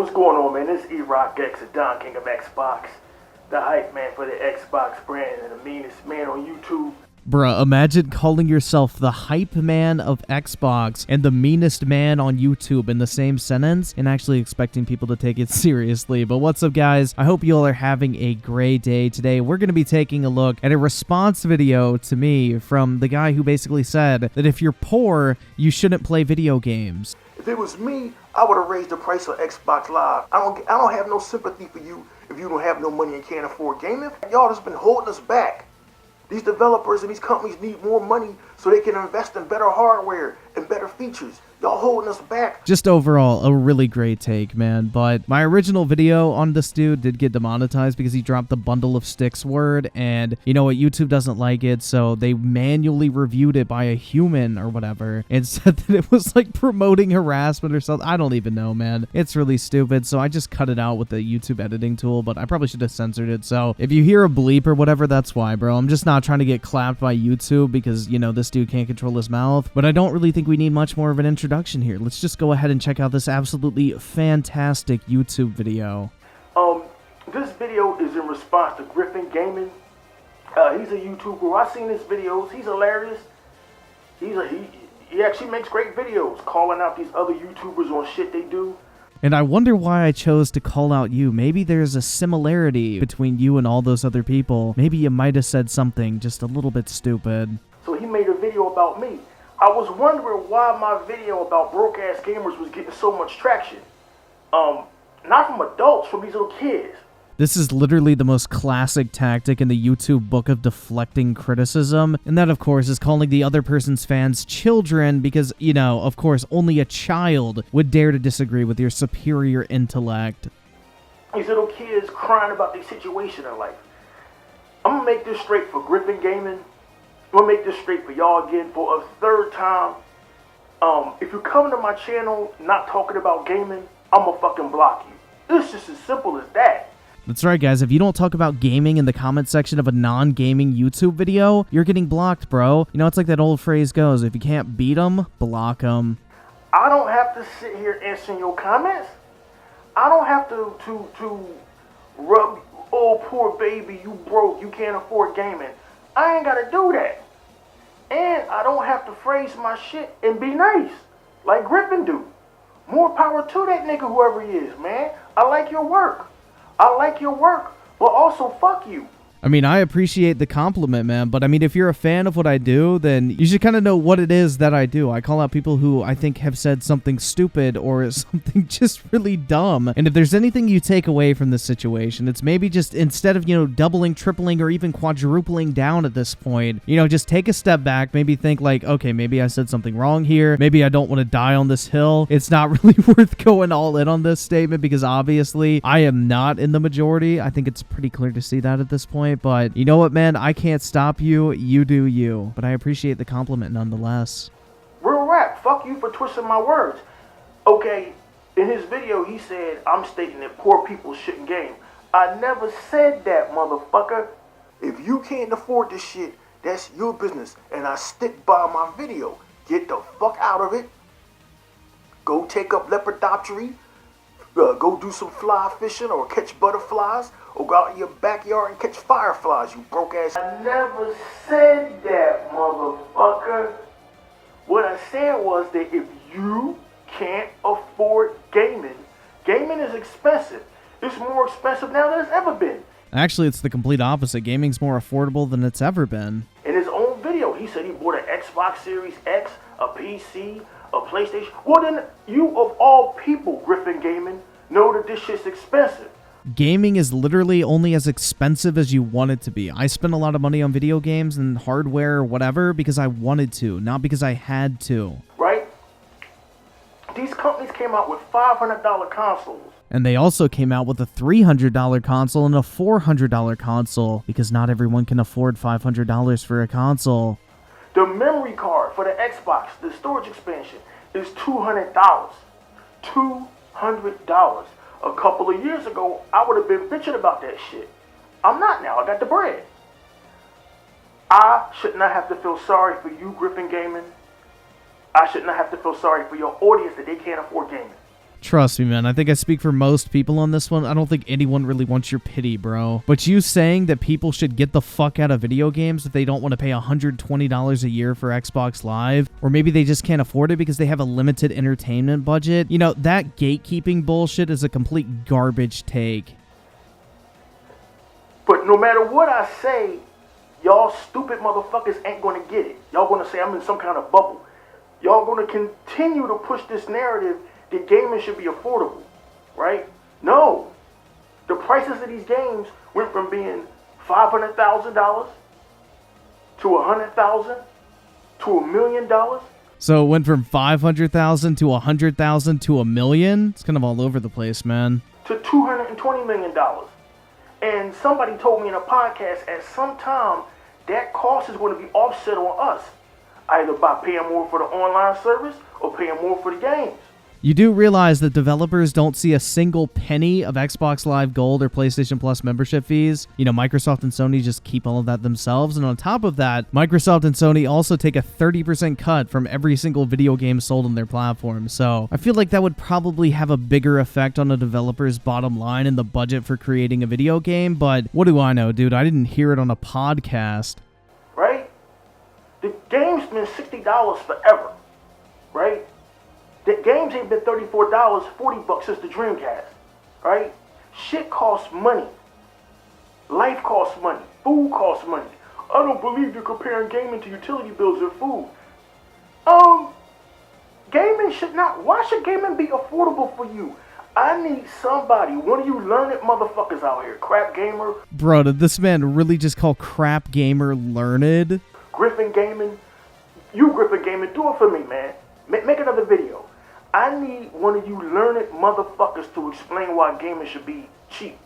What's going on, man? This is E-Rock X, the Don King of Xbox, the hype man for the Xbox brand, and the meanest man on YouTube. Bruh, imagine calling yourself the hype man of Xbox and the meanest man on YouTube in the same sentence and actually expecting people to take it seriously. But what's up, guys? I hope you all are having a great day today. We're going to be taking a look at a response video to me from the guy who basically said that if you're poor, you shouldn't play video games. If it was me, I would have raised the price of Xbox Live. I don't have no sympathy for you if you don't have no money and can't afford gaming. Y'all just been holding us back. These developers and these companies need more money so they can invest in better hardware and better features. Y'all holding us back. Just overall, a really great take, man. But my original video on this dude did get demonetized because he dropped the bundle of sticks word. And you know what? YouTube doesn't like it, so they manually reviewed it by a human or whatever and said that it was like promoting harassment or something. I don't even know, man. It's really stupid. So I just cut it out with the YouTube editing tool, but I probably should have censored it. So if you hear a bleep or whatever, that's why, bro. I'm just not trying to get clapped by YouTube because, you know, this dude can't control his mouth. But I don't really think we need much more of an introduction here. Let's just go ahead and check out this absolutely fantastic YouTube video. This video is in response to Griffin Gaming. He's a YouTuber. I've seen his videos. He's hilarious. He actually makes great videos calling out these other YouTubers on shit they do. And I wonder why I chose to call out you. Maybe there's a similarity between you and all those other people. Maybe you might have said something just a little bit stupid. So he made a video about me. I was wondering why my video about broke-ass gamers was getting so much traction. Not from adults, from these little kids. This is literally the most classic tactic in the YouTube book of deflecting criticism, and that, of course, is calling the other person's fans children because, you know, of course, only a child would dare to disagree with your superior intellect. These little kids crying about their situation in life. I'm gonna make this straight for Griffin Gaming. I'm gonna make this straight for y'all again for a third time. If you come to my channel not talking about gaming, I'ma fucking block you. It's just as simple as that. That's right, guys. If you don't talk about gaming in the comment section of a non-gaming YouTube video, you're getting blocked, bro. You know, it's like that old phrase goes, if you can't beat them, block them. I don't have to sit here answering your comments. I don't have to rub, oh, poor baby, you broke, you can't afford gaming. I ain't gotta do that. And I don't have to phrase my shit and be nice, like Griffin do. More power to that nigga, whoever he is, man. I like your work. But also fuck you. I mean, I appreciate the compliment, man, but I mean, if you're a fan of what I do, then you should kind of know what it is that I do. I call out people who I think have said something stupid or something just really dumb. And if there's anything you take away from this situation, it's maybe just instead of, you know, doubling, tripling, or even quadrupling down at this point, you know, just take a step back, maybe think like, okay, maybe I said something wrong here. Maybe I don't want to die on this hill. It's not really worth going all in on this statement because obviously I am not in the majority. I think it's pretty clear to see that at this point. But you know what, man? I can't stop you. You do you. But I appreciate the compliment nonetheless. Real rap. Fuck you for twisting my words. Okay, in his video, he said, I'm stating that poor people shouldn't game. I never said that, motherfucker. If you can't afford this shit, that's your business. And I stick by my video. Get the fuck out of it. Go take up lepidoptery. Go do some fly fishing or catch butterflies. Or go out in your backyard and catch fireflies, you broke ass. I never said that, motherfucker. What I said was that if you can't afford gaming, gaming is expensive. It's more expensive now than it's ever been. Actually, it's the complete opposite. Gaming's more affordable than it's ever been. In his own video, he said he bought an Xbox Series X, a PC, a PlayStation. Well, then you of all people, Griffin Gaming, know that this shit's expensive. Gaming is literally only as expensive as you want it to be. I spend a lot of money on video games and hardware or whatever because I wanted to, not because I had to. Right? These companies came out with $500 consoles. And they also came out with a $300 console and a $400 console because not everyone can afford $500 for a console. The memory card for the Xbox, the storage expansion, is $200. $200. A couple of years ago, I would have been bitching about that shit. I'm not now. I got the bread. I should not have to feel sorry for you, Griffin Gaming. I should not have to feel sorry for your audience that they can't afford gaming. Trust me, man. I think I speak for most people on this one. I don't think anyone really wants your pity, bro. But you saying that people should get the fuck out of video games if they don't want to pay $120 a year for Xbox Live, or maybe they just can't afford it because they have a limited entertainment budget, you know, that gatekeeping bullshit is a complete garbage take. But no matter what I say, y'all stupid motherfuckers ain't gonna get it. Y'all gonna say I'm in some kind of bubble. Y'all gonna continue to push this narrative that gaming should be affordable, right? No. The prices of these games went from being $500,000 to $100,000 to $1 million. So it went from $500,000 to $100,000 to $1 million? It's kind of all over the place, man. To $220 million. And somebody told me in a podcast at some time that cost is going to be offset on us, either by paying more for the online service or paying more for the games. You do realize that developers don't see a single penny of Xbox Live Gold or PlayStation Plus membership fees. You know, Microsoft and Sony just keep all of that themselves. And on top of that, Microsoft and Sony also take a 30% cut from every single video game sold on their platform. So I feel like that would probably have a bigger effect on a developer's bottom line and the budget for creating a video game. But what do I know, dude? I didn't hear it on a podcast. Right? The game's been $60 forever. Right? The games ain't been $34, $40 since the Dreamcast, right? Shit costs money. Life costs money. Food costs money. I don't believe you're comparing gaming to utility bills or food. Gaming should not. Why should gaming be affordable for you? I need somebody, one of you learned motherfuckers out here, Crap Gamer. Bro, did this man really just call Crap Gamer learned? Griffin Gaming. You Griffin Gaming, do it for me, man. Make another video. I need one of you learned motherfuckers to explain why gaming should be cheap.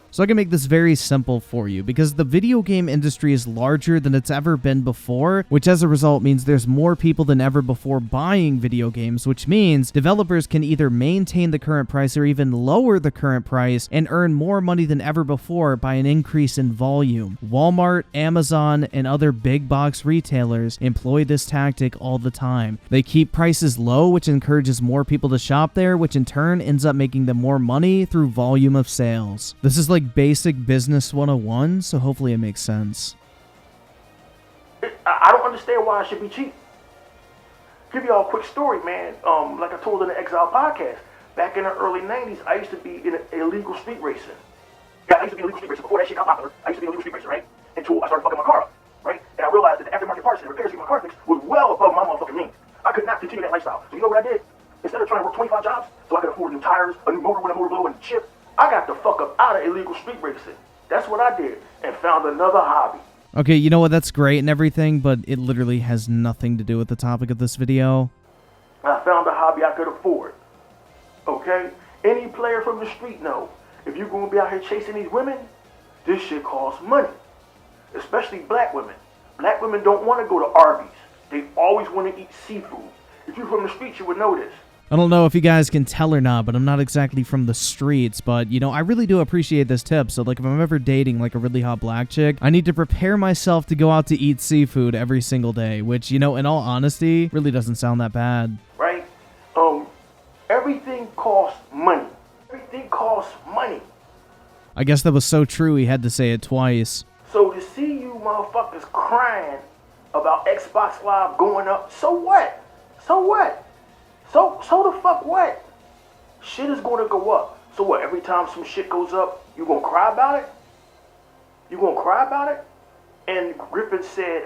So I can make this very simple for you, because the video game industry is larger than it's ever been before, which as a result means there's more people than ever before buying video games, which means developers can either maintain the current price or even lower the current price and earn more money than ever before by an increase in volume. Walmart, Amazon, and other big box retailers employ this tactic all the time. They keep prices low, which encourages more people to shop there, which in turn ends up making them more money through volume of sales. This is like basic business 101, so hopefully it makes sense. I don't understand why it should be cheap. Give y'all a quick story, man. Like I told in the Exile podcast, back in the early 90s, I used to be in illegal street racing. Yeah, I used to be illegal street racing before that shit got popular. I used to be illegal street racer, right? Until I started fucking my car up, right? And I realized that the aftermarket parts and the repairs to my car fixed was well above my motherfucking means. I could not continue that lifestyle. So you know what I did? Instead of trying to work 25 jobs so I could afford new tires, a new motor when a motor blew, and a chip, I got the fuck up out of illegal street racing. That's what I did, and found another hobby. Okay, you know what? That's great and everything, but it literally has nothing to do with the topic of this video. I found a hobby I could afford. Okay? Any player from the street know, if you're going to be out here chasing these women, this shit costs money. Especially black women. Black women don't want to go to Arby's. They always want to eat seafood. If you're from the streets, you would know this. I don't know if you guys can tell or not, but I'm not exactly from the streets, but, you know, I really do appreciate this tip. So, like, if I'm ever dating, like, a really hot black chick, I need to prepare myself to go out to eat seafood every single day, which, you know, in all honesty, really doesn't sound that bad. Right? Everything costs money. Everything costs money. I guess that was so true he had to say it twice. So to see you motherfuckers crying about Xbox Live going up, so what? So what? So the fuck what? Shit is going to go up. So what, every time some shit goes up, you going to cry about it? You going to cry about it? And Griffin said,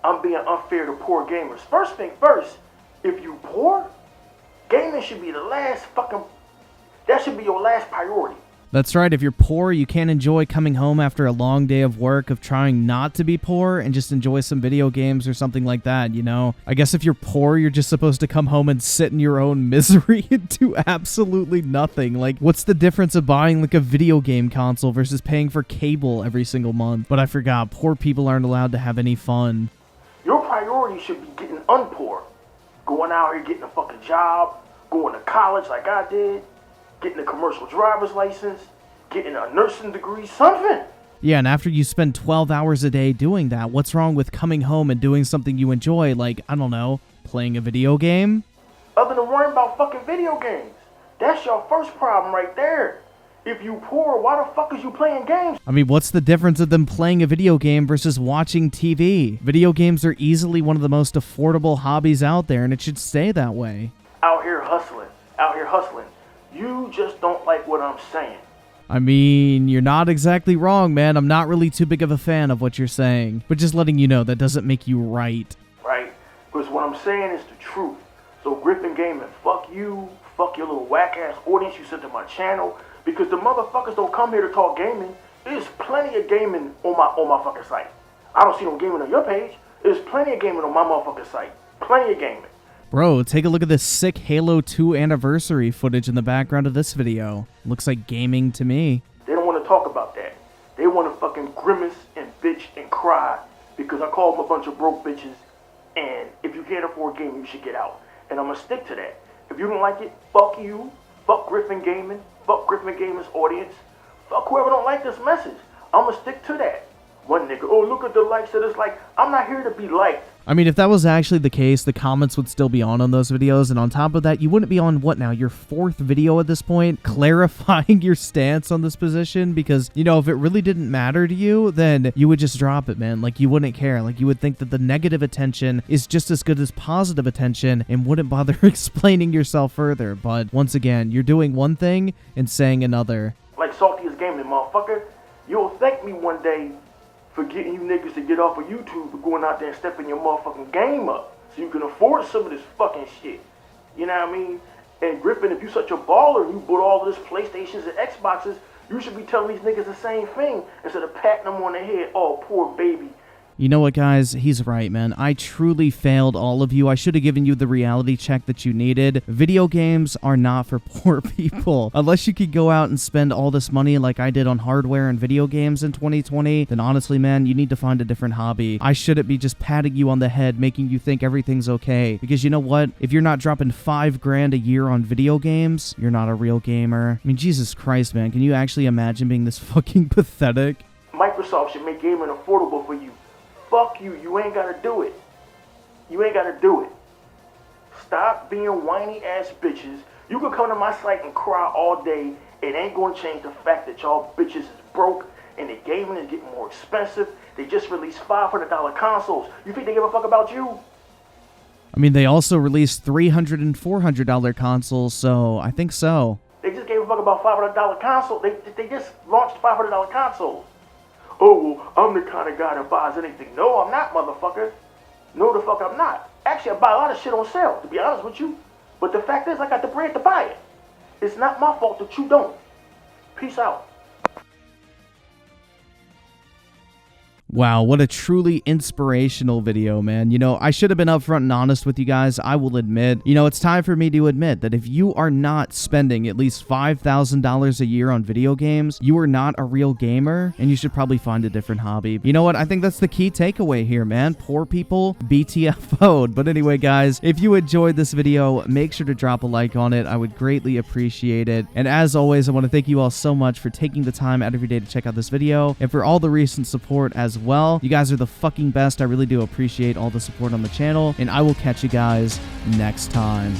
I'm being unfair to poor gamers. First thing first, if you poor, gaming should be the last fucking, that should be your last priority. That's right, if you're poor, you can't enjoy coming home after a long day of work of trying not to be poor and just enjoy some video games or something like that, you know? I guess if you're poor, you're just supposed to come home and sit in your own misery and do absolutely nothing. Like, what's the difference of buying like a video game console versus paying for cable every single month? But I forgot, poor people aren't allowed to have any fun. Your priority should be getting unpoor. Going out here, getting a fucking job, going to college like I did, getting a commercial driver's license, getting a nursing degree, something. Yeah, and after you spend 12 hours a day doing that, what's wrong with coming home and doing something you enjoy, like, I don't know, playing a video game? Other than worrying about fucking video games. That's your first problem right there. If you poor, why the fuck is you playing games? I mean, what's the difference of them playing a video game versus watching TV? Video games are easily one of the most affordable hobbies out there, and it should stay that way. Out here hustling. You just don't like what I'm saying. I mean, you're not exactly wrong, man. I'm not really too big of a fan of what you're saying. But just letting you know, that doesn't make you right. Right? Because what I'm saying is the truth. So Griffin Gaming, fuck you. Fuck your little whack-ass audience you sent to my channel. Because the motherfuckers don't come here to talk gaming. There's plenty of gaming on my fucking site. I don't see no gaming on your page. There's plenty of gaming on my motherfucking site. Plenty of gaming. Bro, take a look at this sick Halo 2 anniversary footage in the background of this video. Looks like gaming to me. They don't want to talk about that. They want to fucking grimace and bitch and cry because I call them a bunch of broke bitches, and if you can't afford gaming, you should get out. And I'm going to stick to that. If you don't like it, fuck you. Fuck Griffin Gaming. Fuck Griffin Gaming's audience. Fuck whoever don't like this message. I'm going to stick to that. One nigga, oh, look at the likes of this. Like, I'm not here to be liked. I mean, if that was actually the case, the comments would still be on those videos, and on top of that, you wouldn't be on, what now, your 4th video at this point, clarifying your stance on this position, because, you know, if it really didn't matter to you, then you would just drop it, man. Like, you wouldn't care. Like, you would think that the negative attention is just as good as positive attention, and wouldn't bother explaining yourself further. But, once again, you're doing one thing and saying another. Like Salty is Gaming, motherfucker. You'll thank me one day for getting you niggas to get off of YouTube for going out there and stepping your motherfucking game up so you can afford some of this fucking shit. You know what I mean? And Griffin, if you such a baller and you bought all of this PlayStations and Xboxes, you should be telling these niggas the same thing instead of patting them on the head. Oh, poor baby. You know what, guys? He's right, man. I truly failed all of you. I should have given you the reality check that you needed. Video games are not for poor people. Unless you could go out and spend all this money like I did on hardware and video games in 2020, then honestly, man, you need to find a different hobby. I shouldn't be just patting you on the head, making you think everything's okay. Because you know what? If you're not dropping $5 grand a year on video games, you're not a real gamer. I mean, Jesus Christ, man. Can you actually imagine being this fucking pathetic? Microsoft should make gaming affordable for you. Fuck you. You ain't gotta do it. You ain't gotta do it. Stop being whiny ass bitches. You can come to my site and cry all day. It ain't gonna change the fact that y'all bitches is broke and the gaming is getting more expensive. They just released $500 consoles. You think they give a fuck about you? I mean, they also released $300 and $400 consoles, so I think so. They just gave a fuck about $500 consoles. They just launched $500 consoles. Oh, well, I'm the kind of guy that buys anything. No, I'm not, motherfucker. No, the fuck I'm not. Actually, I buy a lot of shit on sale, to be honest with you. But the fact is, I got the bread to buy it. It's not my fault that you don't. Peace out. Wow, what a truly inspirational video, man. You know, I should have been upfront and honest with you guys. I will admit, you know, it's time for me to admit that if you are not spending at least $5,000 a year on video games, you are not a real gamer, and you should probably find a different hobby. You know what? I think that's the key takeaway here, man. Poor people, BTFO'd. But anyway, guys, if you enjoyed this video, make sure to drop a like on it. I would greatly appreciate it. And as always, I want to thank you all so much for taking the time out of your day to check out this video, and for all the recent support as well. You guys are the fucking best. I really do appreciate all the support on the channel, and I will catch you guys next time.